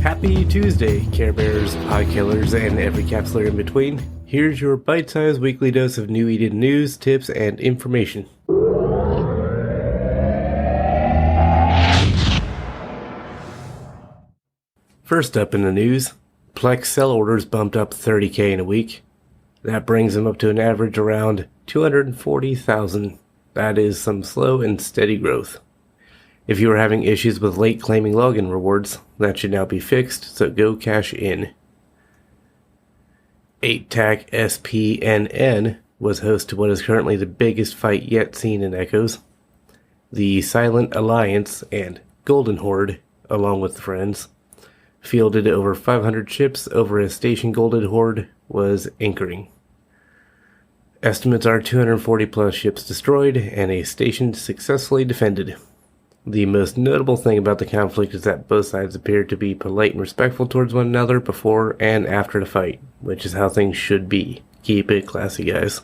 Happy Tuesday, Care Bears, Pie Killers, and every capsuler in between. Here's your bite-sized weekly dose of New Eden news, tips, and information. First up in the news, Plex sell orders bumped up 30K in a week. That brings them up to an average around 240,000. That is some slow and steady growth. If you are having issues with late claiming login rewards, that should now be fixed, so go cash in. 8-Tac SPNN was host to what is currently the biggest fight yet seen in Echoes. The Silent Alliance and Golden Horde, along with friends, fielded over 500 ships over a station Golden Horde was anchoring. Estimates are 240 plus ships destroyed and a station successfully defended. The most notable thing about the conflict is that both sides appeared to be polite and respectful towards one another before and after the fight, which is how things should be. Keep it classy, guys.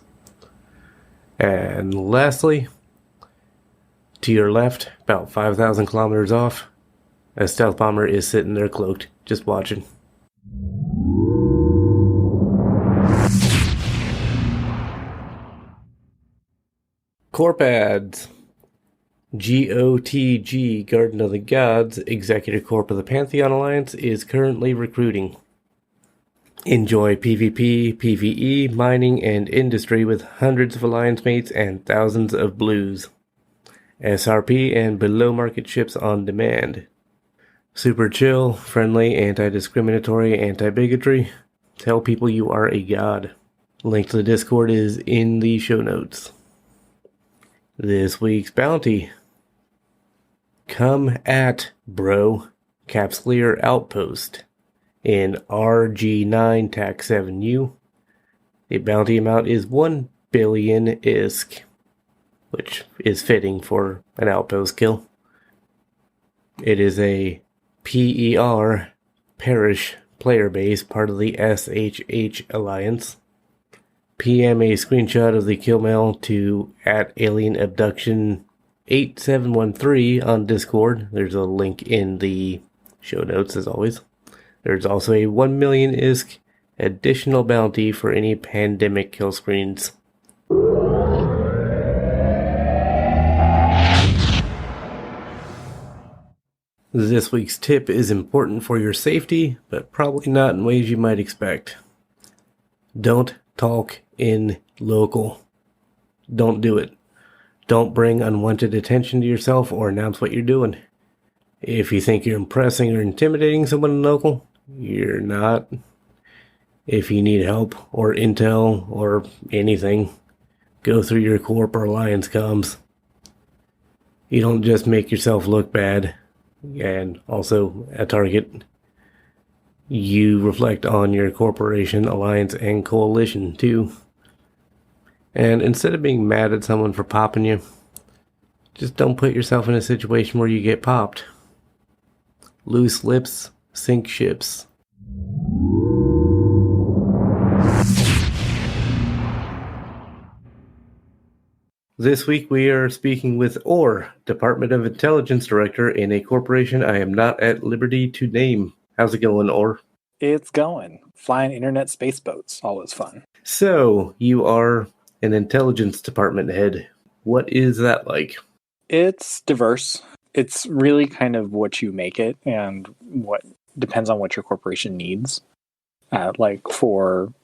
And lastly, to your left, about 5,000 kilometers off, a stealth bomber is sitting there cloaked, just watching. Corp ads. GOTG, Garden of the Gods, Executive Corp of the Pantheon Alliance, is currently recruiting. Enjoy PvP, PvE, mining, and industry with hundreds of alliance mates and thousands of blues. SRP and below market ships on demand. Super chill, friendly, anti-discriminatory, anti-bigotry. Tell people you are a god. Link to the Discord is in the show notes. This week's bounty. Come at, bro. Capsuleer Outpost in RG9 TAC 7U. The bounty amount is 1 billion ISK, which is fitting for an outpost kill. It is a PER, Parish player base, part of the SHH Alliance. PM a screenshot of the killmail to @alienabduction 8713 on Discord. There's a link in the show notes as always. There's also a 1 million ISK additional bounty for any pandemic kill screens. This week's tip is important for your safety, but probably not in ways you might expect. Don't talk in local. Don't do it. Don't bring unwanted attention to yourself or announce what you're doing. If you think you're impressing or intimidating someone in local, you're not. If you need help or intel or anything, go through your corp or alliance comms. You don't just make yourself look bad and also a target. You reflect on your corporation, alliance, and coalition too. And instead of being mad at someone for popping you, just don't put yourself in a situation where you get popped. Loose lips sink ships. This week we are speaking with Orr, Department of Intelligence Director in a corporation I am not at liberty to name. How's it going, Orr? It's going. Flying internet space boats. Always fun. So, you are an intelligence department head. What is that like? It's diverse. It's really kind of what you make it and what depends on what your corporation needs. Like for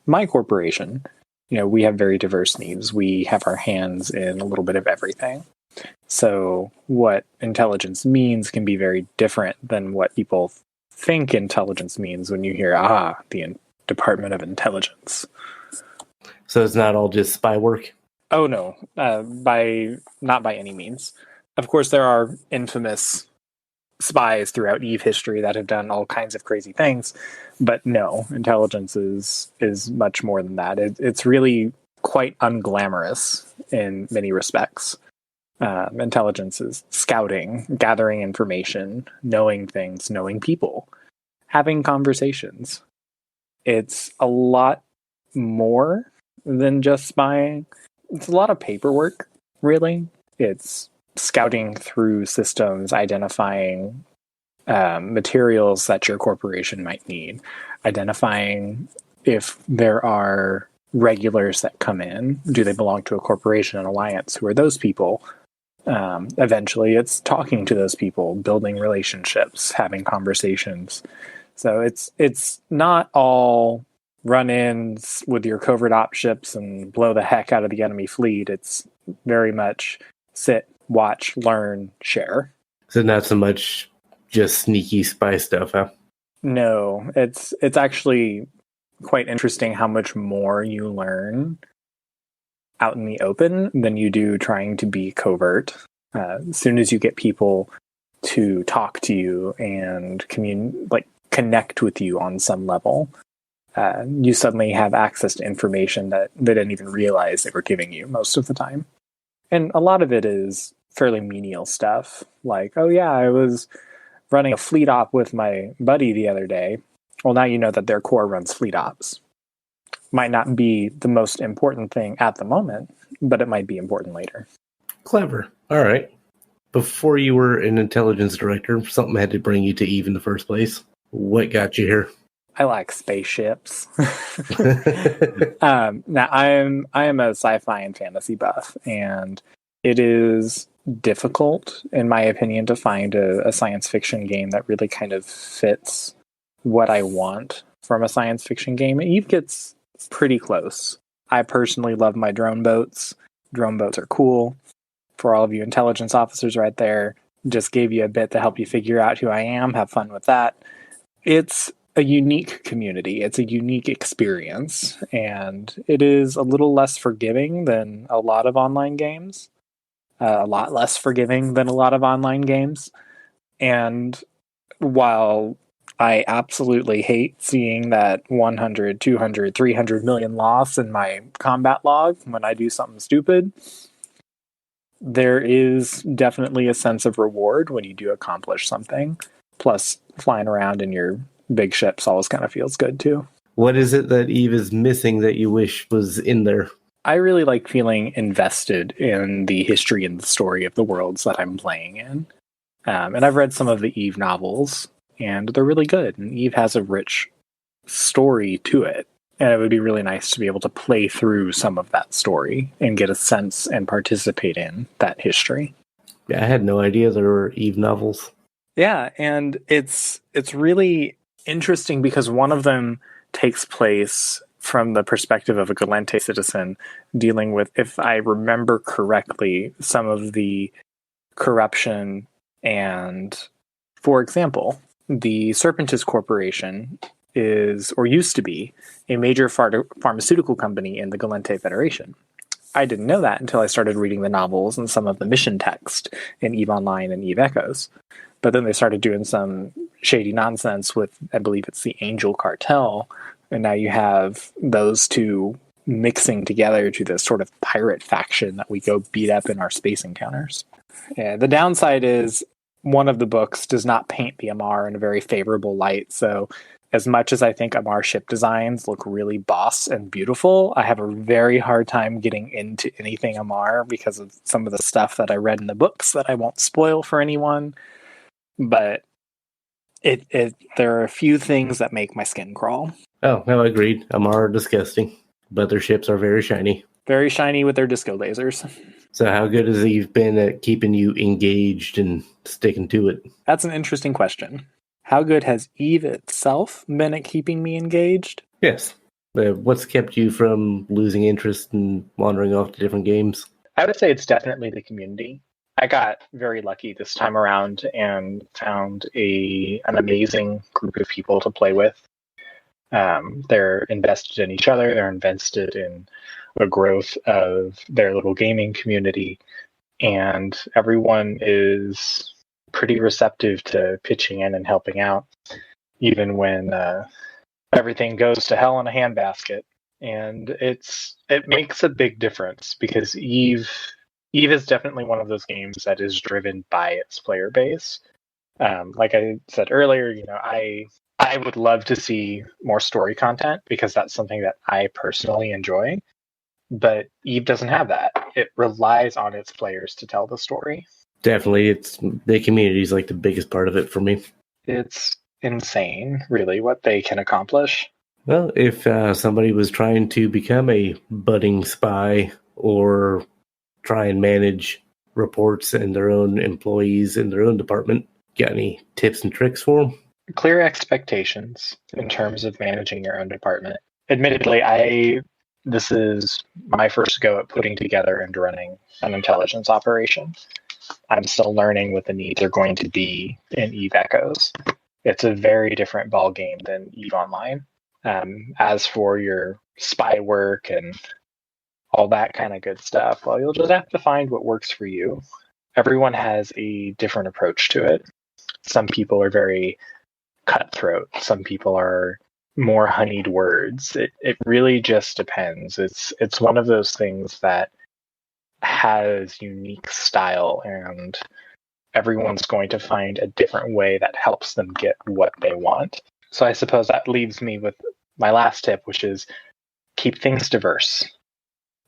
my corporation, we have very diverse needs. We have our hands in a little bit of everything. So what intelligence means can be very different than what people think intelligence means when you hear, the Department of Intelligence. So it's not all just spy work? Oh, no. Not by any means. Of course, there are infamous spies throughout EVE history that have done all kinds of crazy things. But no, intelligence is much more than that. It's really quite unglamorous in many respects. Intelligence is scouting, gathering information, knowing things, knowing people, having conversations. It's a lot more than just spying. It's a lot of paperwork, really. It's scouting through systems, identifying materials that your corporation might need, identifying if there are regulars that come in. Do they belong to a corporation, an alliance? Who are those people? Eventually, it's talking to those people, building relationships, having conversations. So it's not all run-ins with your covert op ships and blow the heck out of the enemy fleet. It's very much sit, watch, learn, share. So not so much just sneaky spy stuff, huh? No, it's actually quite interesting how much more you learn out in the open than you do trying to be covert. As soon as you get people to talk to you and connect with you on some level, you suddenly have access to information that they didn't even realize they were giving you most of the time. And a lot of it is fairly menial stuff, like, oh yeah, I was running a fleet op with my buddy the other day. Well, now you know that their core runs fleet ops. Might not be the most important thing at the moment, but it might be important later. Clever. All right. Before you were an intelligence director, something had to bring you to Eve in the first place. What got you here? I like spaceships. Now I am a sci-fi and fantasy buff, and it is difficult, in my opinion, to find a science fiction game that really kind of fits what I want from a science fiction game. Eve gets pretty close. I personally love my drone boats. Drone boats are cool. For all of you intelligence officers right there, just gave you a bit to help you figure out who I am. Have fun with that. It's a unique community. It's a unique experience, and it is a little less forgiving than a lot of online games. A lot less forgiving than a lot of online games. And while I absolutely hate seeing that 100, 200, 300 million loss in my combat log when I do something stupid, there is definitely a sense of reward when you do accomplish something. Plus, flying around in your big ships always kind of feels good too. What is it that Eve is missing that you wish was in there? I really like feeling invested in the history and the story of the worlds that I'm playing in. And I've read some of the Eve novels, and they're really good. And Eve has a rich story to it. And it would be really nice to be able to play through some of that story and get a sense and participate in that history. Yeah, I had no idea there were Eve novels. Yeah, and it's really interesting because one of them takes place from the perspective of a Galente citizen dealing with, if I remember correctly, some of the corruption and, for example, the Serpentis Corporation is, or used to be, a major pharmaceutical company in the Galente Federation. I didn't know that until I started reading the novels and some of the mission text in EVE Online and EVE Echoes. But then they started doing some shady nonsense with, I believe it's the Angel Cartel, and now you have those two mixing together to this sort of pirate faction that we go beat up in our space encounters. Yeah, the downside is one of the books does not paint the Amar in a very favorable light, so as much as I think Amar ship designs look really boss and beautiful, I have a very hard time getting into anything Amar because of some of the stuff that I read in the books that I won't spoil for anyone. But there are a few things that make my skin crawl. Oh, no, agreed. Amar are disgusting, but their ships are very shiny. Very shiny with their disco lasers. So how good has Eve been at keeping you engaged and sticking to it? That's an interesting question. How good has Eve itself been at keeping me engaged? Yes. What's kept you from losing interest and wandering off to different games? I would say it's definitely the community. I got very lucky this time around and found an amazing group of people to play with. They're invested in each other. They're invested in the growth of their little gaming community. And everyone is pretty receptive to pitching in and helping out, even when everything goes to hell in a handbasket. And it makes a big difference because Eve is definitely one of those games that is driven by its player base. Like I said earlier, I I would love to see more story content because that's something that I personally enjoy. But Eve doesn't have that. It relies on its players to tell the story. Definitely, it's the community is like the biggest part of it for me. It's insane, really, what they can accomplish. Well, if somebody was trying to become a budding spy or try and manage reports and their own employees in their own department, got any tips and tricks for them? Clear expectations in terms of managing your own department. Admittedly, this is my first go at putting together and running an intelligence operation. I'm still learning what the needs are going to be in Eve Echoes. It's a very different ball game than Eve Online. As for your spy work and all that kind of good stuff, well, you'll just have to find what works for you. Everyone has a different approach to it. Some people are very cutthroat. Some people are more honeyed words. It really just depends. It's one of those things that has unique style, and everyone's going to find a different way that helps them get what they want. So I suppose that leaves me with my last tip, which is keep things diverse.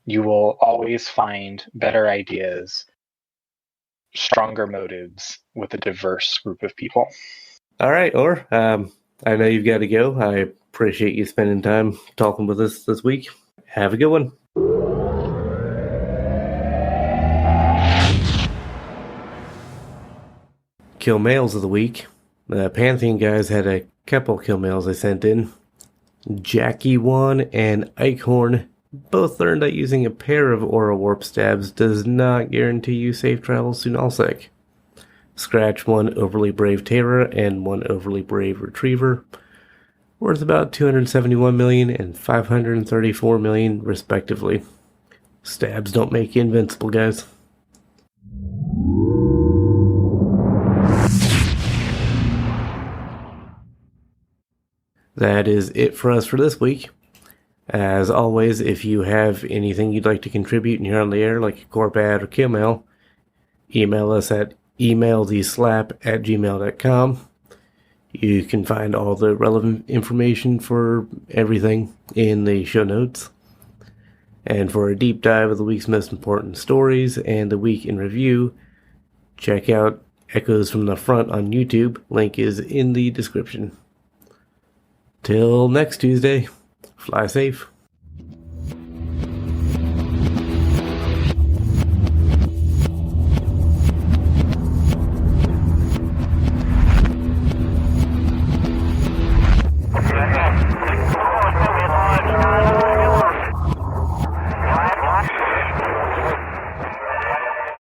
You will always find better ideas, stronger motives with a diverse group of people. All right, Or, I know you've got to go. I appreciate you spending time talking with us this week. Have a good one. Kill mails of the week. The Pantheon guys had a couple kill mails they sent in. Jackie 1 and Eichhorn both learned that using a pair of aura warp stabs does not guarantee you safe travels to Nullsec. Scratch 1 overly brave Terror and 1 overly brave Retriever, worth about 271 million and 534 million respectively. Stabs don't make you invincible, guys. That is it for us for this week. As always, if you have anything you'd like to contribute and you're on the air, like a corp ad or kill mail, email us at emailtheslap@gmail.com. You can find all the relevant information for everything in the show notes. And for a deep dive of the week's most important stories and the week in review, check out Echoes from the Front on YouTube. Link is in the description. Till next Tuesday, fly safe.